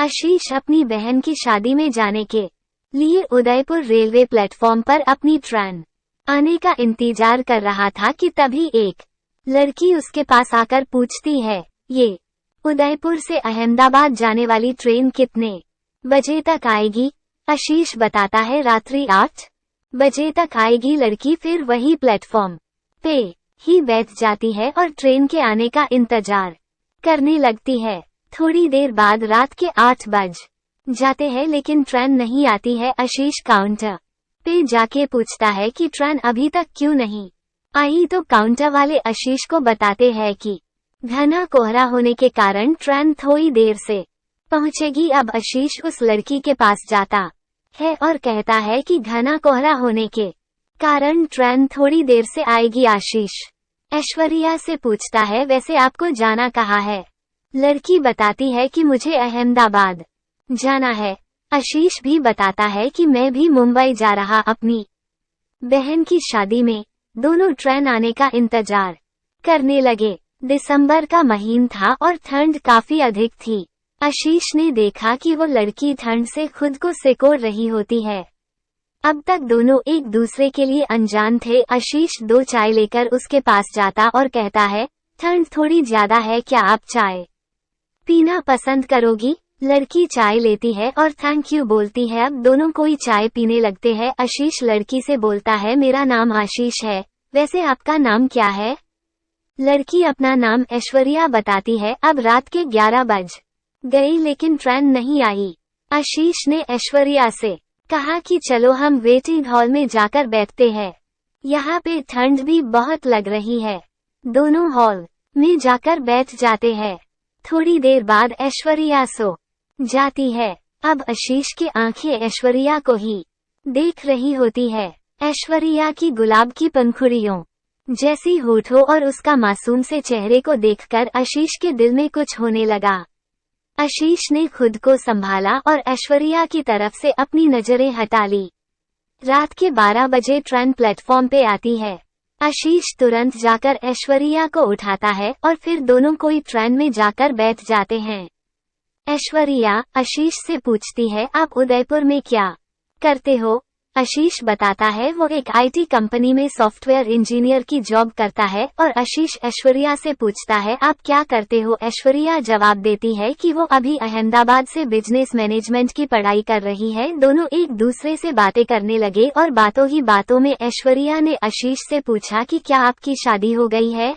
आशीष अपनी बहन की शादी में जाने के लिए उदयपुर रेलवे प्लेटफॉर्म पर अपनी ट्रेन आने का इंतजार कर रहा था कि तभी एक लड़की उसके पास आकर पूछती है, ये उदयपुर से अहमदाबाद जाने वाली ट्रेन कितने बजे तक आएगी? आशीष बताता है रात्रि 8 बजे तक आएगी। लड़की फिर वही प्लेटफॉर्म पे ही बैठ जाती है और ट्रेन के आने का इंतजार करने लगती है। थोड़ी देर बाद रात के 8 बज जाते हैं लेकिन ट्रेन नहीं आती है। आशीष काउंटर पे जाके पूछता है कि ट्रेन अभी तक क्यों नहीं आई, तो काउंटर वाले आशीष को बताते हैं कि घना कोहरा होने के कारण ट्रेन थोड़ी देर से पहुंचेगी। अब आशीष उस लड़की के पास जाता है और कहता है कि घना कोहरा होने के कारण ट्रेन थोड़ी देर से आएगी। आशीष ऐश्वर्या से पूछता है, वैसे आपको जाना कहाँ है? लड़की बताती है कि मुझे अहमदाबाद जाना है। आशीष भी बताता है कि मैं भी मुंबई जा रहा अपनी बहन की शादी में। दोनों ट्रेन आने का इंतजार करने लगे। दिसंबर का महीना था और ठंड काफी अधिक थी। आशीष ने देखा कि वो लड़की ठंड से खुद को सिकोड़ रही होती है। अब तक दोनों एक दूसरे के लिए अनजान थे। आशीष 2 चाय लेकर उसके पास जाता और कहता है, ठंड थोड़ी ज्यादा है, क्या आप चाय पीना पसंद करोगी? लड़की चाय लेती है और थैंक यू बोलती है। अब दोनों कोई चाय पीने लगते हैं। आशीष लड़की से बोलता है, मेरा नाम आशीष है, वैसे आपका नाम क्या है? लड़की अपना नाम ऐश्वर्या बताती है। अब रात के 11 बज गई लेकिन ट्रेन नहीं आई। आशीष ने ऐश्वर्या से कहा कि चलो हम वेटिंग हॉल में जाकर बैठते हैं, यहाँ पे ठंड भी बहुत लग रही है। दोनों हॉल में जाकर बैठ जाते हैं। थोड़ी देर बाद ऐश्वर्या सो जाती है। अब आशीष की आंखें ऐश्वर्या को ही देख रही होती है। ऐश्वर्या की गुलाब की पंखुड़ियों जैसी होठों और उसका मासूम से चेहरे को देखकर आशीष के दिल में कुछ होने लगा। आशीष ने खुद को संभाला और ऐश्वर्या की तरफ से अपनी नजरें हटा ली। रात के 12 बजे ट्रेन प्लेटफॉर्म पे आती है। आशीष तुरंत जाकर ऐश्वर्या को उठाता है और फिर दोनों कोई ट्रेन में जाकर बैठ जाते हैं। ऐश्वर्या आशीष से पूछती है, आप उदयपुर में क्या करते हो? आशीष बताता है वो एक आईटी कंपनी में सॉफ्टवेयर इंजीनियर की जॉब करता है। और आशीष ऐश्वर्या से पूछता है, आप क्या करते हो? ऐश्वर्या जवाब देती है कि वो अभी अहमदाबाद से बिजनेस मैनेजमेंट की पढ़ाई कर रही है। दोनों एक दूसरे से बातें करने लगे और बातों ही बातों में ऐश्वर्या ने आशीष से पूछा कि क्या आपकी शादी हो गई है?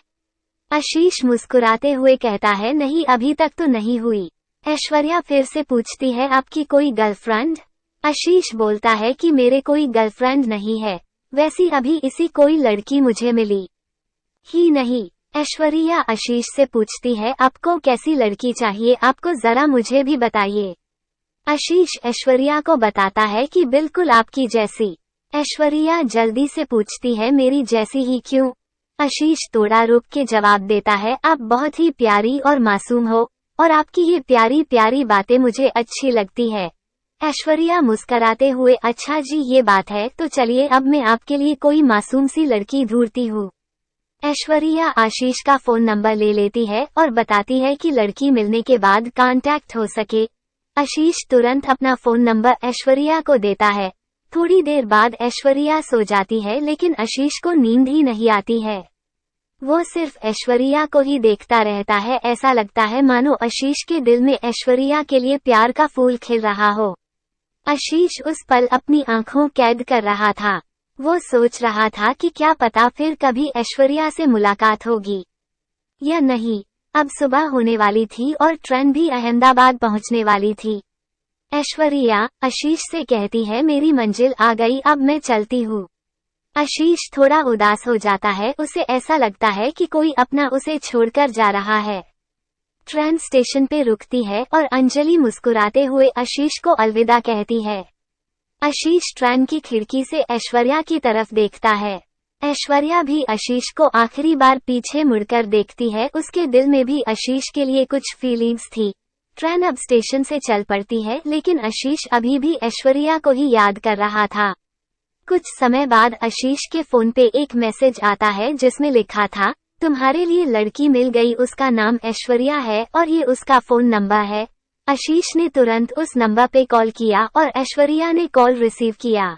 आशीष मुस्कुराते हुए कहता है, नहीं अभी तक तो नहीं हुई। ऐश्वर्या फिर से पूछती है, आपकी कोई गर्लफ्रेंड? आशीष बोलता है कि मेरे कोई गर्लफ्रेंड नहीं है, वैसी अभी इसी कोई लड़की मुझे मिली ही नहीं। ऐश्वर्या आशीष से पूछती है, आपको कैसी लड़की चाहिए? आपको जरा मुझे भी बताइए। आशीष ऐश्वर्या को बताता है कि बिल्कुल आपकी जैसी। ऐश्वर्या जल्दी से पूछती है, मेरी जैसी ही क्यों? आशीष थोड़ा रुक के जवाब देता है, आप बहुत ही प्यारी और मासूम हो और आपकी ये प्यारी प्यारी बातें मुझे अच्छी लगती है। ऐश्वर्या मुस्कराते हुए, अच्छा जी ये बात है, तो चलिए अब मैं आपके लिए कोई मासूम सी लड़की ढूंढती हूँ। ऐश्वर्या आशीष का फोन नंबर ले लेती है और बताती है कि लड़की मिलने के बाद कांटेक्ट हो सके। आशीष तुरंत अपना फोन नंबर ऐश्वर्या को देता है। थोड़ी देर बाद ऐश्वर्या सो जाती है लेकिन आशीष को नींद ही नहीं आती है। वो सिर्फ ऐश्वर्या को ही देखता रहता है। ऐसा लगता है मानो आशीष के दिल में ऐश्वर्या के लिए प्यार का फूल खिल रहा हो। आशीष उस पल अपनी आंखों कैद कर रहा था। वो सोच रहा था कि क्या पता फिर कभी ऐश्वर्या से मुलाकात होगी या नहीं। अब सुबह होने वाली थी और ट्रेन भी अहमदाबाद पहुंचने वाली थी। ऐश्वर्या आशीष से कहती है, मेरी मंजिल आ गई, अब मैं चलती हूँ। आशीष थोड़ा उदास हो जाता है। उसे ऐसा लगता है कि कोई अपना उसे छोड़कर जा रहा है। ट्रेन स्टेशन पे रुकती है और अंजलि मुस्कुराते हुए आशीष को अलविदा कहती है। आशीष ट्रेन की खिड़की से ऐश्वर्या की तरफ देखता है। ऐश्वर्या भी आशीष को आखिरी बार पीछे मुड़कर देखती है। उसके दिल में भी आशीष के लिए कुछ फीलिंग्स थी। ट्रेन अब स्टेशन से चल पड़ती है लेकिन आशीष अभी भी ऐश्वर्या को ही याद कर रहा था। कुछ समय बाद आशीष के फोन पे एक मैसेज आता है जिसमें लिखा था, तुम्हारे लिए लड़की मिल गई, उसका नाम ऐश्वर्या है और ये उसका फोन नंबर है, आशीष ने तुरंत उस नंबर पे कॉल किया और ऐश्वर्या ने कॉल रिसीव किया।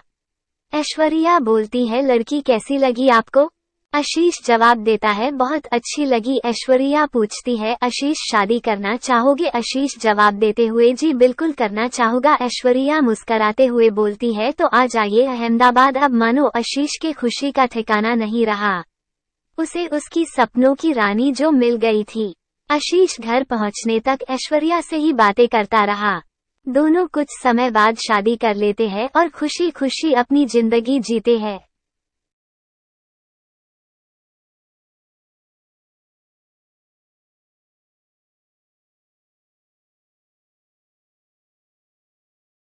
ऐश्वर्या बोलती है, लड़की कैसी लगी आपको? आशीष जवाब देता है, बहुत अच्छी लगी। ऐश्वर्या पूछती है, आशीष शादी करना चाहोगे? आशीष जवाब देते हुए, जी बिल्कुल करना चाहूंगा। ऐश्वर्या मुस्कराते हुए बोलती है, तो आ जाइए अहमदाबाद। अब मानो आशीष के खुशी का ठिकाना नहीं रहा। उसे उसकी सपनों की रानी जो मिल गई थी। आशीष घर पहुंचने तक ऐश्वर्या से ही बातें करता रहा। दोनों कुछ समय बाद शादी कर लेते हैं और खुशी खुशी अपनी जिंदगी जीते हैं।